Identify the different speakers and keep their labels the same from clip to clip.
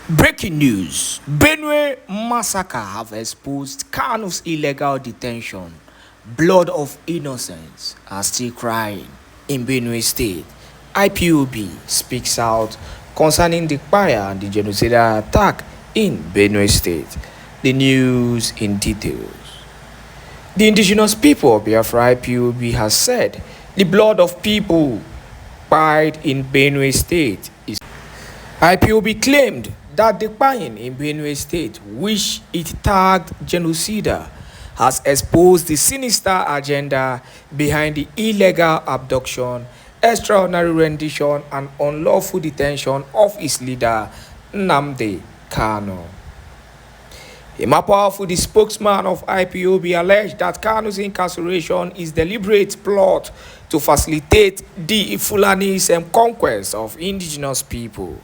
Speaker 1: Breaking news. Benue massacre have exposed Kanu's illegal detention. Blood of innocents are still crying in Benue State. IPOB speaks out concerning the Kpai and the genocidal attack in Benue State. The news in details. The indigenous people of Biafra IPOB has said the blood of people Kpai in Benue State is. IPOB claimed that the Kpai in Benue State, which it tagged genocide, has exposed the sinister agenda behind the illegal abduction, extraordinary rendition, and unlawful detention of its leader, Nnamdi Kanu. A powerful spokesman of IPOB alleged that Kanu's incarceration is deliberate plot to facilitate the Fulani's conquest of indigenous people.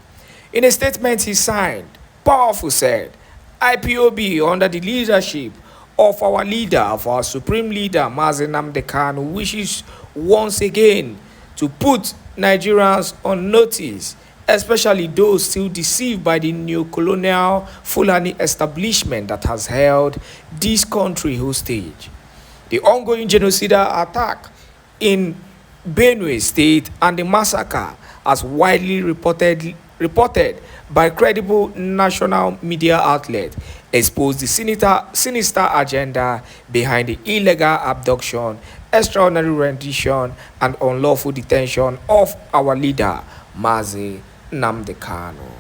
Speaker 1: In a statement he signed, Powerful said, IPOB under the leadership of our supreme leader, Nnamdi Kanu, wishes once again to put Nigerians on notice, especially those still deceived by the neo-colonial Fulani establishment that has held this country hostage. The ongoing genocidal attack in Benue State and the massacre, as widely reported by credible national media outlets, exposed the sinister agenda behind the illegal abduction, extraordinary rendition, and unlawful detention of our leader, Nnamdi Kanu.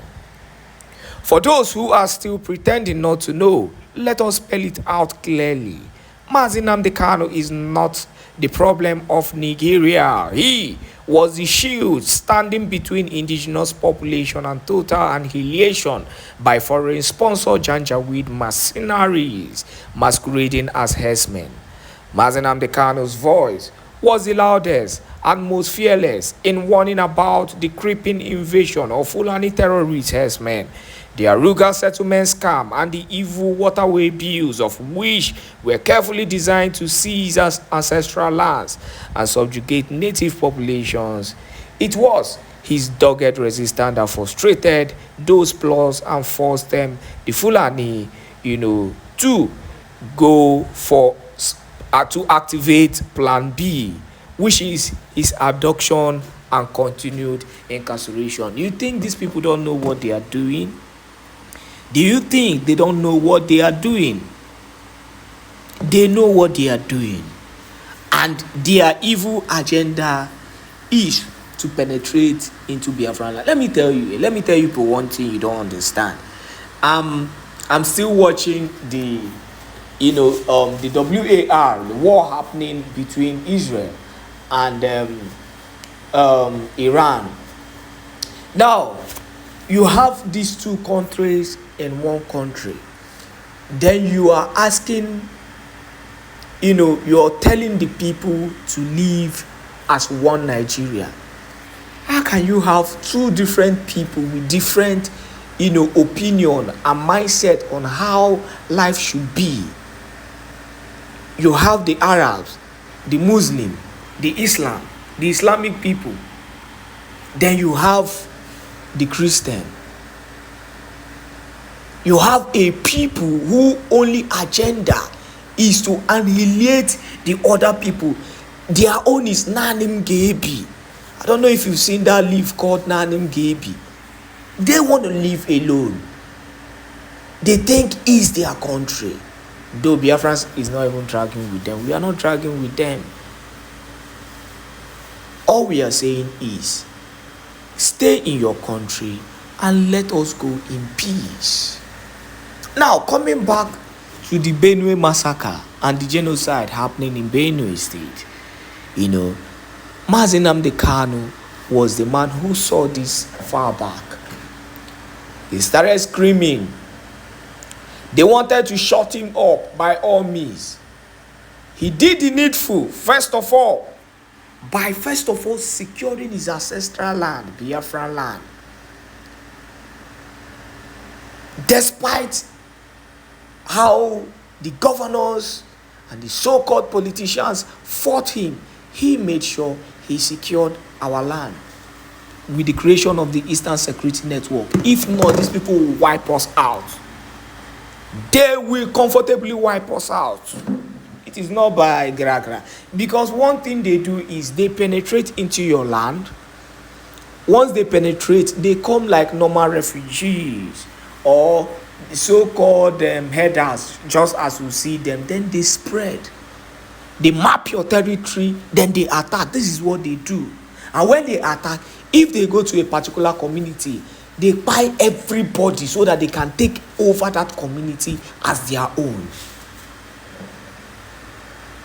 Speaker 1: For those who are still pretending not to know, let us spell it out clearly. Nnamdi Kanu is not the problem of Nigeria. He was the shield standing between indigenous population and total annihilation by foreign-sponsored Janjaweed mercenaries masquerading as herdsmen. Nnamdi Kanu's voice was the loudest and most fearless in warning about the creeping invasion of Fulani terrorist herdsmen, the Aruga settlement scam, and the evil waterway bills, of which were carefully designed to seize ancestral lands and subjugate native populations. It was his dogged resistance that frustrated those plots and forced them, the Fulani, to go for to activate Plan B, which is his abduction and continued incarceration. You think these people don't know what they are doing? Do you think they don't know what they are doing? They know what they are doing. And their evil agenda is to penetrate into Biafran land. Let me tell you for one thing you don't understand. I'm still watching the WAR, the war happening between Israel and Iran. Now, you have these two countries in one country. Then you are asking, you're telling the people to live as one Nigeria. How can you have two different people with different, opinion and mindset on how life should be? You have the Arabs, the Muslim, the Islamic people. Then you have the Christian. You have a people who only agenda is to annihilate the other people. Their own is Nanim Gebi. I don't know if you've seen that leaf called Nanim Gebi. They want to live alone. They think it's their country. Though Biafrans is not even dragging with them. We are not dragging with them. All we are saying is, stay in your country and let us go in peace. Now, coming back to the Benue massacre and the genocide happening in Benue State, Nnamdi Kanu was the man who saw this far back. He started screaming. They wanted to shut him up by all means. He did the needful, first of all, by securing his ancestral land, Biafran land. Despite how the governors and the so-called politicians fought him, he made sure he secured our land. with the creation of the Eastern Security Network. If not, these people will wipe us out. They will comfortably wipe us out. It is not by gra. Because one thing they do is they penetrate into your land. Once they penetrate, they come like normal refugees or so-called herders, just as you see them. Then they spread. They map your territory, then they attack. This is what they do. And when they attack, if they go to a particular community, they buy everybody so that they can take over that community as their own.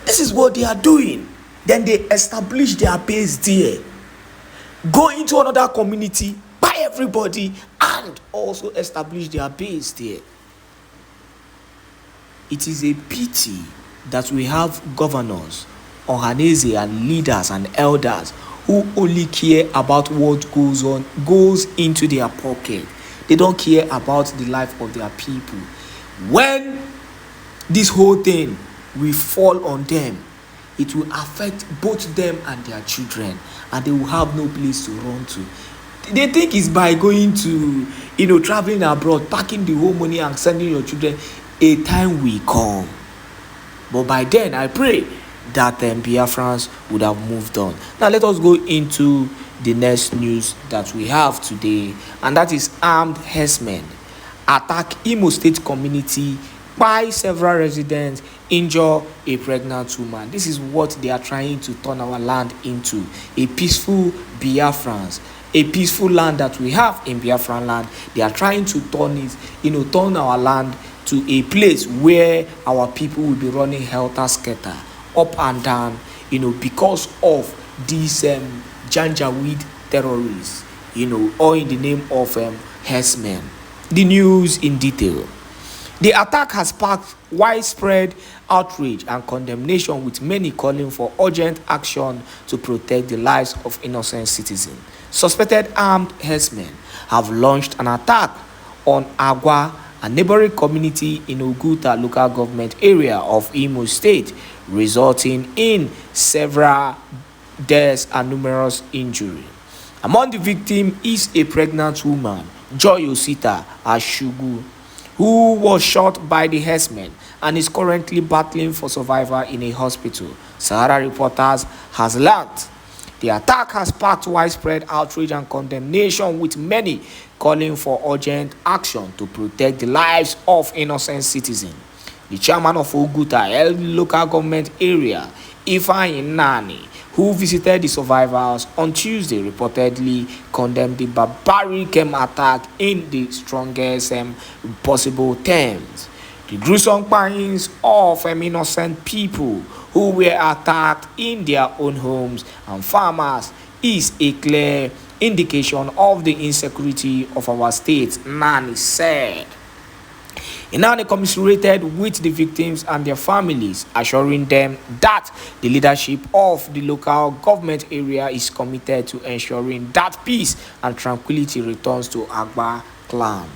Speaker 1: This is what they are doing. Then they establish their base there. Go into another community, buy everybody, and also establish their base there. It is a pity that we have governors, Ohanese, and leaders and elders who only care about what goes into their pocket. They don't care about the life of their people. When this whole thing will fall on them, it will affect both them and their children, and they will have no place to run to. They think it's by going to, traveling abroad, packing the whole money and sending your children. A time will come. But by then, I pray that Biafrans would have moved on. Now, let us go into the next news that we have today, and that is armed herdsmen attack Imo State community, buy several residents, injure a pregnant woman. This is what they are trying to turn our land into, a peaceful Biafrans, a peaceful land that we have in Biafran land. They are trying to turn it, turn our land to a place where our people will be running helter-skelter, up and down, because of these Janjaweed terrorists, all in the name of herdsmen. The news in detail. The attack has sparked widespread outrage and condemnation, with many calling for urgent action to protect the lives of innocent citizens. Suspected armed herdsmen have launched an attack on Agwa, a neighboring community in Oguta local government area of Imo State, resulting in several deaths and numerous injuries. Among the victims is a pregnant woman, Joy Osita Ashugu, who was shot by the herdsmen and is currently battling for survival in a hospital, Sahara Reporters has learned. The attack has sparked widespread outrage and condemnation, with many calling for urgent action to protect the lives of innocent citizens. The chairman of Oguta local government area, Ifeanyi Nani, who visited the survivors on Tuesday, reportedly condemned the barbaric attack in the strongest possible terms. The gruesome crimes of innocent people who were attacked in their own homes and farmers is a clear indication of the insecurity of our state, Nani said. Inani commiserated with the victims and their families, assuring them that the leadership of the local government area is committed to ensuring that peace and tranquility returns to Agba clan.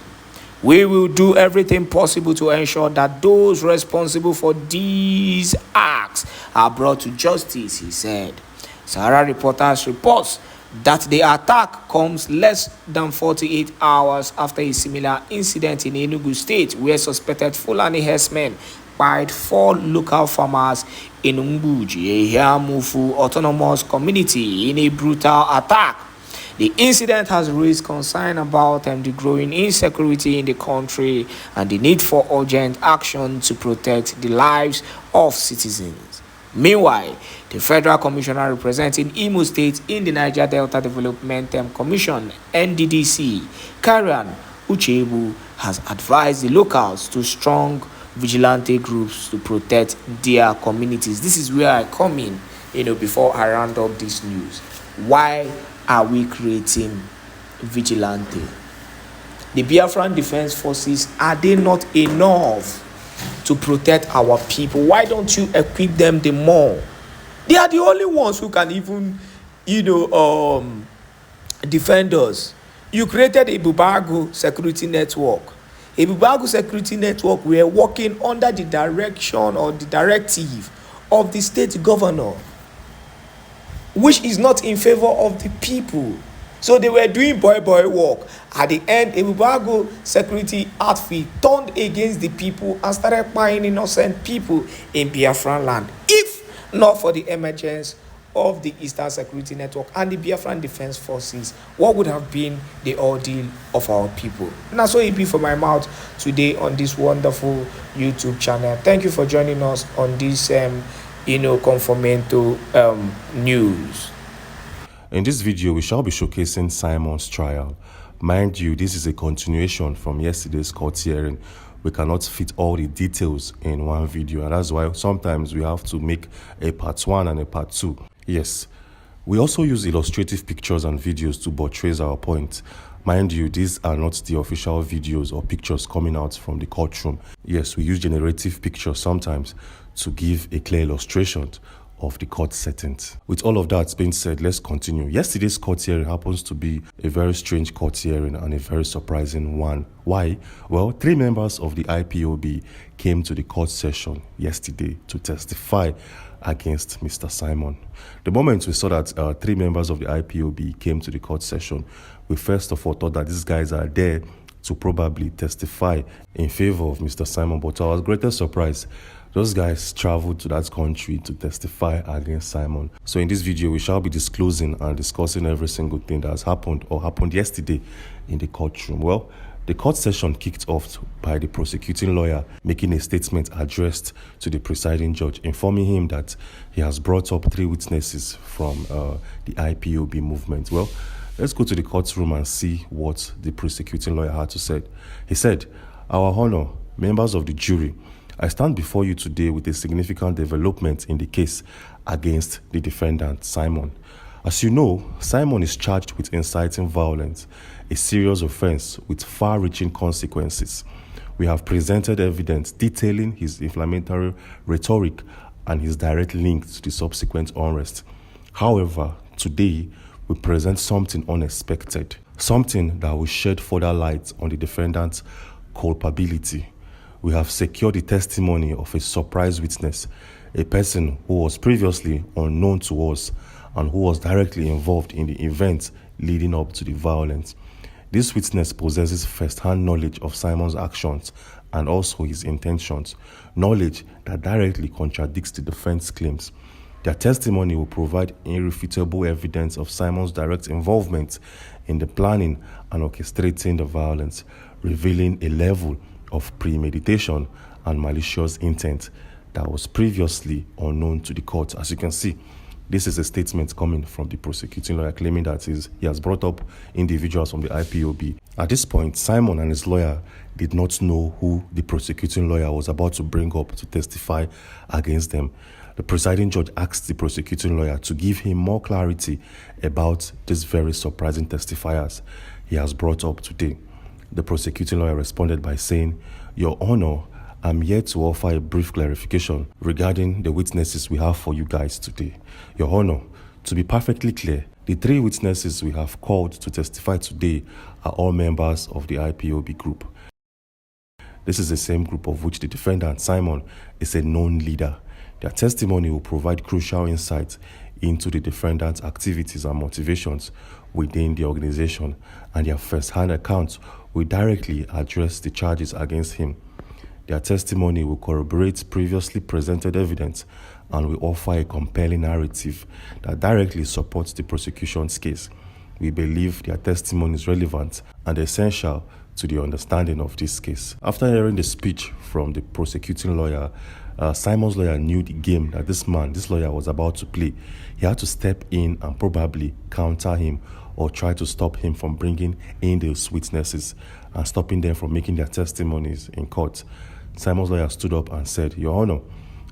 Speaker 1: We will do everything possible to ensure that those responsible for these acts are brought to justice, he said. Sahara Reporters reports that the attack comes less than 48 hours after a similar incident in Enugu State, where suspected Fulani herdsmen killed 4 local farmers in Mbuji, a Hiamufu autonomous community, in a brutal attack. The incident has raised concern about the growing insecurity in the country and the need for urgent action to protect the lives of citizens. Meanwhile, the Federal Commissioner representing Imo State in the Niger Delta Development Commission, NDDC, Karian Uchebu, has advised the locals to strong vigilante groups to protect their communities. This is where I come in, before I round up this news. Why are we creating vigilante? The Biafran Defense Forces, are they not enough to protect our people? Why don't you equip them the more? They are the only ones who can even, defend us. You created a Bubagu security network. A Bubagu security network, we are working under the direction or the directive of the state governor, which is not in favor of the people. So they were doing boy work. At the end, a Bubago security outfit turned against the people and started buying innocent people in Biafran land. If not for the emergence of the Eastern Security Network and the Biafran Defense Forces, what would have been the ordeal of our people? And that's what it be for my mouth today on this wonderful YouTube channel. Thank you for joining us on this Conformento news.
Speaker 2: In this video, we shall be showcasing Simon's trial. Mind you, this is a continuation from yesterday's court hearing. We cannot fit all the details in one video, and that's why sometimes we have to make a part 1 and a part 2. Yes, we also use illustrative pictures and videos to buttress our point. Mind you, these are not the official videos or pictures coming out from the courtroom. Yes, we use generative pictures sometimes to give a clear illustration of the court settings. With all of that being said, let's continue. Yesterday's court hearing happens to be a very strange court hearing and a very surprising one. Why? Well, 3 members of the IPOB came to the court session yesterday to testify against Mr. Simon. The moment we saw that 3 members of the IPOB came to the court session, we first of all thought that these guys are there to probably testify in favor of Mr. Simon, but to our greatest surprise, those guys traveled to that country to testify against Simon. So in this video, we shall be disclosing and discussing every single thing that has happened or happened yesterday in the courtroom. Well, the court session kicked off by the prosecuting lawyer making a statement addressed to the presiding judge, informing him that he has brought up 3 witnesses from the IPOB movement. Well, let's go to the courtroom and see what the prosecuting lawyer had to say. He said, "Our Honor, members of the jury, I stand before you today with a significant development in the case against the defendant, Simon. As you know, Simon is charged with inciting violence, a serious offense with far-reaching consequences. We have presented evidence detailing his inflammatory rhetoric and his direct link to the subsequent unrest. However, today, we present something unexpected, something that will shed further light on the defendant's culpability. We have secured the testimony of a surprise witness, a person who was previously unknown to us and who was directly involved in the events leading up to the violence. This witness possesses first-hand knowledge of Simon's actions and also his intentions, knowledge that directly contradicts the defense claims. Their testimony will provide irrefutable evidence of Simon's direct involvement in the planning and orchestrating the violence, revealing a level of premeditation and malicious intent that was previously unknown to the court." As you can see, this is a statement coming from the prosecuting lawyer claiming that he has brought up individuals from the IPOB. At this point, Simon and his lawyer did not know who the prosecuting lawyer was about to bring up to testify against them. The presiding judge asked the prosecuting lawyer to give him more clarity about these very surprising testifiers he has brought up today. The prosecuting lawyer responded by saying, "Your Honor, I'm here to offer a brief clarification regarding the witnesses we have for you guys today. Your Honor, to be perfectly clear, the 3 witnesses we have called to testify today are all members of the IPOB group. This is the same group of which the defendant, Simon, is a known leader. Their testimony will provide crucial insight into the defendant's activities and motivations within the organization, and their first-hand accounts will directly address the charges against him. Their testimony will corroborate previously presented evidence and will offer a compelling narrative that directly supports the prosecution's case. We believe their testimony is relevant and essential to the understanding of this case." After hearing the speech from the prosecuting lawyer, Simon's lawyer knew the game that this lawyer was about to play. He had to step in and probably counter him or try to stop him from bringing in those witnesses and stopping them from making their testimonies in court. Simon's lawyer stood up and said, "Your Honor,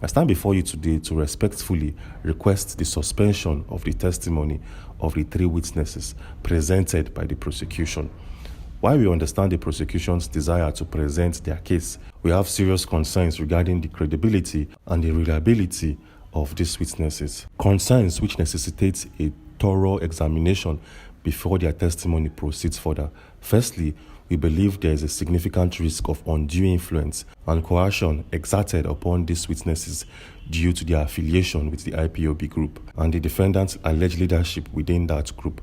Speaker 2: I stand before you today to respectfully request the suspension of the testimony of the 3 witnesses presented by the prosecution. While we understand the prosecution's desire to present their case, we have serious concerns regarding the credibility and the reliability of these witnesses. Concerns which necessitate a thorough examination before their testimony proceeds further. Firstly, we believe there is a significant risk of undue influence and coercion exerted upon these witnesses due to their affiliation with the IPOB group and the defendant's alleged leadership within that group.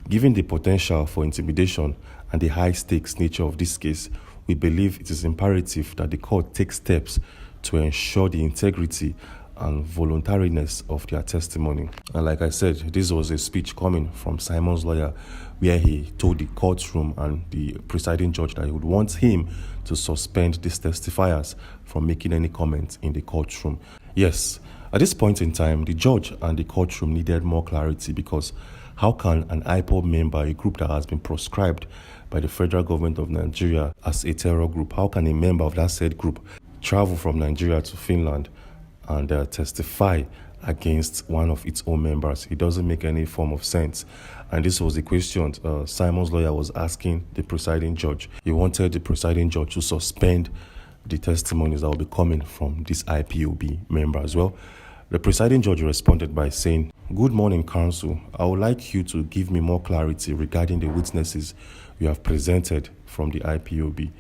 Speaker 2: Given the potential for intimidation and the high-stakes nature of this case, we believe it is imperative that the court take steps to ensure the integrity and voluntariness of their testimony. And like I said, this was a speech coming from Simon's lawyer where he told the courtroom and the presiding judge that he would want him to suspend these testifiers from making any comments in the courtroom. Yes, at this point in time, the judge and the courtroom needed more clarity, because how can an IPOB member, a group that has been proscribed by the federal government of Nigeria as a terror group, how can a member of that said group travel from Nigeria to Finland and testify against one of its own members? It doesn't make any form of sense. And this was the question Simon's lawyer was asking the presiding judge. He wanted the presiding judge to suspend the testimonies that will be coming from this IPOB member as well. The presiding judge responded by saying, "Good morning, counsel. I would like you to give me more clarity regarding the witnesses you have presented from the IPOB.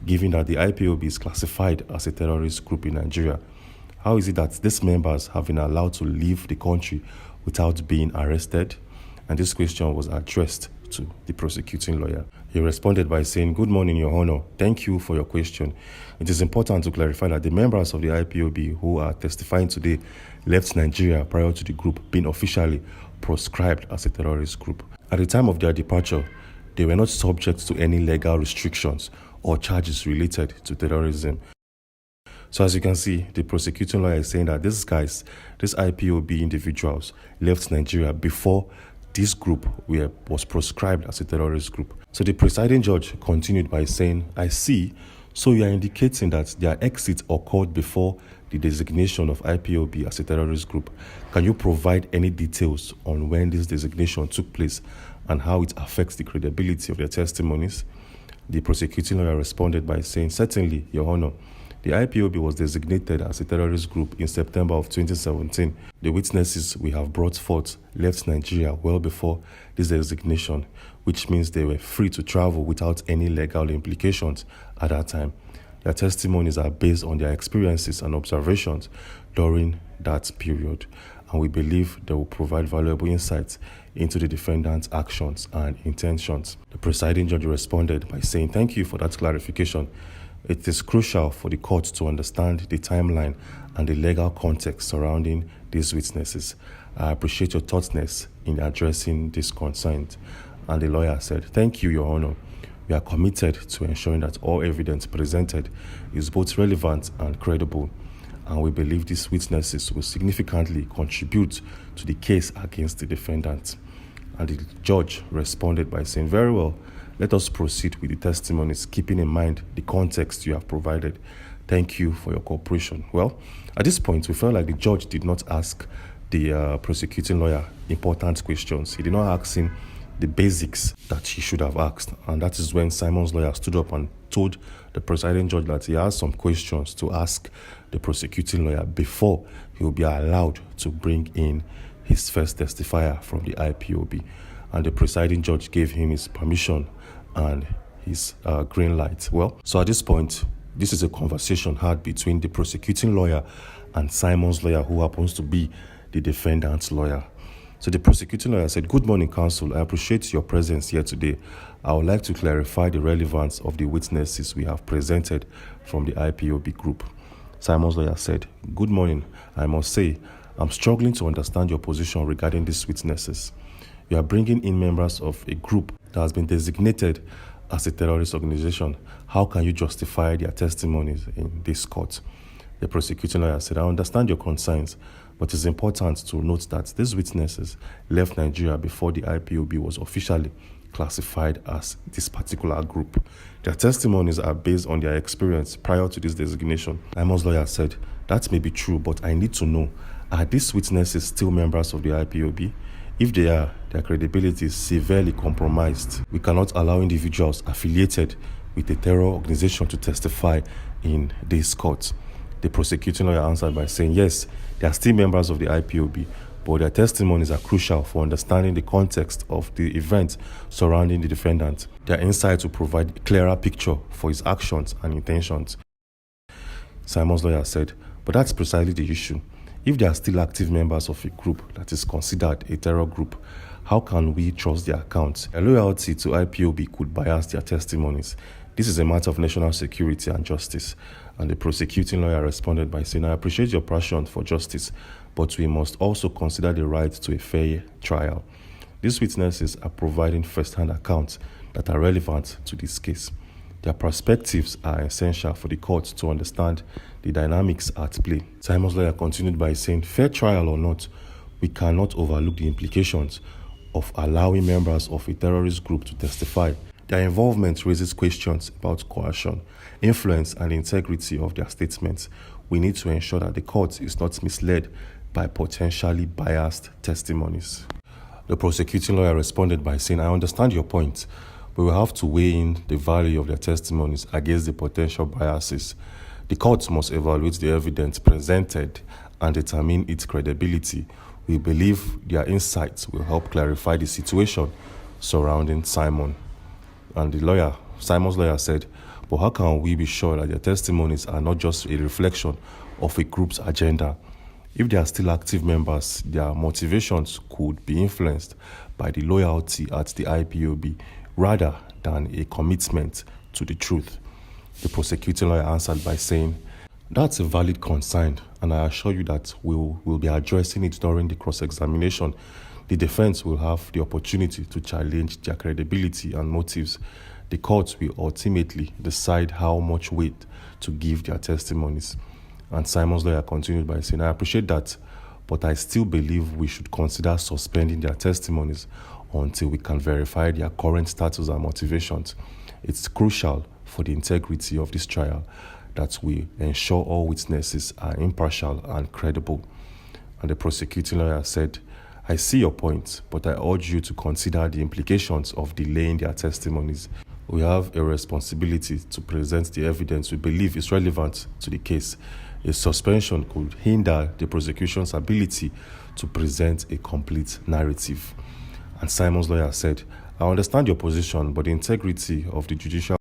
Speaker 2: Given that the IPOB is classified as a terrorist group in Nigeria, how is it that these members have been allowed to leave the country without being arrested?" And this question was addressed to the prosecuting lawyer. He responded by saying, "Good morning, Your Honor. Thank you for your question. It is important to clarify that the members of the IPOB who are testifying today left Nigeria prior to the group being officially proscribed as a terrorist group. At the time of their departure, they were not subject to any legal restrictions or charges related to terrorism." So as you can see, the prosecuting lawyer is saying that these guys, these IPOB individuals, left Nigeria before this group was proscribed as a terrorist group. So the presiding judge continued by saying, "I see, so you are indicating that their exit occurred before the designation of IPOB as a terrorist group. Can you provide any details on when this designation took place and how it affects the credibility of their testimonies?" The prosecuting lawyer responded by saying, "Certainly, Your Honor. The IPOB was designated as a terrorist group in September of 2017. The witnesses we have brought forth left Nigeria well before this designation, which means they were free to travel without any legal implications at that time. Their testimonies are based on their experiences and observations during that period, and we believe they will provide valuable insights into the defendant's actions and intentions." The presiding judge responded by saying, "Thank you for that clarification. It is crucial for the court to understand the timeline and the legal context surrounding these witnesses. I appreciate your thoughtfulness in addressing this concern." And the lawyer said, "Thank you, Your Honor. We are committed to ensuring that all evidence presented is both relevant and credible, and we believe these witnesses will significantly contribute to the case against the defendant." And the judge responded by saying, "Very well. Let us proceed with the testimonies, keeping in mind the context you have provided. Thank you for your cooperation." Well, at this point, we felt like the judge did not ask the prosecuting lawyer important questions. He did not ask him the basics that he should have asked. And that is when Simon's lawyer stood up and told the presiding judge that he has some questions to ask the prosecuting lawyer before he will be allowed to bring in his first testifier from the IPOB. And the presiding judge gave him his permission and his green light. Well, so at this point, this is a conversation had between the prosecuting lawyer and Simon's lawyer, who happens to be the defendant's lawyer. So the prosecuting lawyer said, "Good morning, counsel. I appreciate your presence here today. I would like to clarify the relevance of the witnesses we have presented from the IPOB group." Simon's lawyer said, "Good morning. I must say, I'm struggling to understand your position regarding these witnesses. You are bringing in members of a group that has been designated as a terrorist organization. How can you justify their testimonies in this court?" The prosecuting lawyer said, "I understand your concerns, but it's important to note that these witnesses left Nigeria before the IPOB was officially classified as this particular group. Their testimonies are based on their experience prior to this designation." Simon's lawyer said, "That may be true, but I need to know, are these witnesses still members of the IPOB? If they are, their credibility is severely compromised. We cannot allow individuals affiliated with a terror organization to testify in this court." The prosecuting lawyer answered by saying, "Yes, they are still members of the IPOB, but their testimonies are crucial for understanding the context of the events surrounding the defendant. Their insights will provide a clearer picture for his actions and intentions." Simon's lawyer said, "But that's precisely the issue. If they are still active members of a group that is considered a terror group, How can we trust their accounts? Their loyalty to IPOB could bias their testimonies. This is a matter of national security and justice. And the prosecuting lawyer responded by saying, I appreciate your passion for justice, but we must also consider the right to a fair trial. These witnesses are providing first-hand accounts that are relevant to this case. Their perspectives are essential for the court to understand the dynamics at play. Simon's lawyer continued by saying, fair trial or not, we cannot overlook the implications of allowing members of a terrorist group to testify. Their involvement raises questions about coercion, influence, and integrity of their statements. We need to ensure that the court is not misled by potentially biased testimonies. The prosecuting lawyer responded by saying, I understand your point. We will have to weigh in the value of their testimonies against the potential biases. The court must evaluate the evidence presented and determine its credibility. We believe their insights will help clarify the situation surrounding Simon. And Simon's lawyer said, but how can we be sure that their testimonies are not just a reflection of a group's agenda? If they are still active members, their motivations could be influenced by the loyalty at the IPOB rather than a commitment to the truth. The prosecuting lawyer answered by saying, that's a valid concern, and I assure you that we'll be addressing it during the cross-examination. The defense will have the opportunity to challenge their credibility and motives. The court will ultimately decide how much weight to give their testimonies. And Simon's lawyer continued by saying, I appreciate that, but I still believe we should consider suspending their testimonies until we can verify their current status and motivations. It's crucial for the integrity of this trial that we ensure all witnesses are impartial and credible. And the prosecuting lawyer said, I see your point, but I urge you to consider the implications of delaying their testimonies. We have a responsibility to present the evidence we believe is relevant to the case. A suspension could hinder the prosecution's ability to present a complete narrative. And Simon's lawyer said, I understand your position, but the integrity of the judicial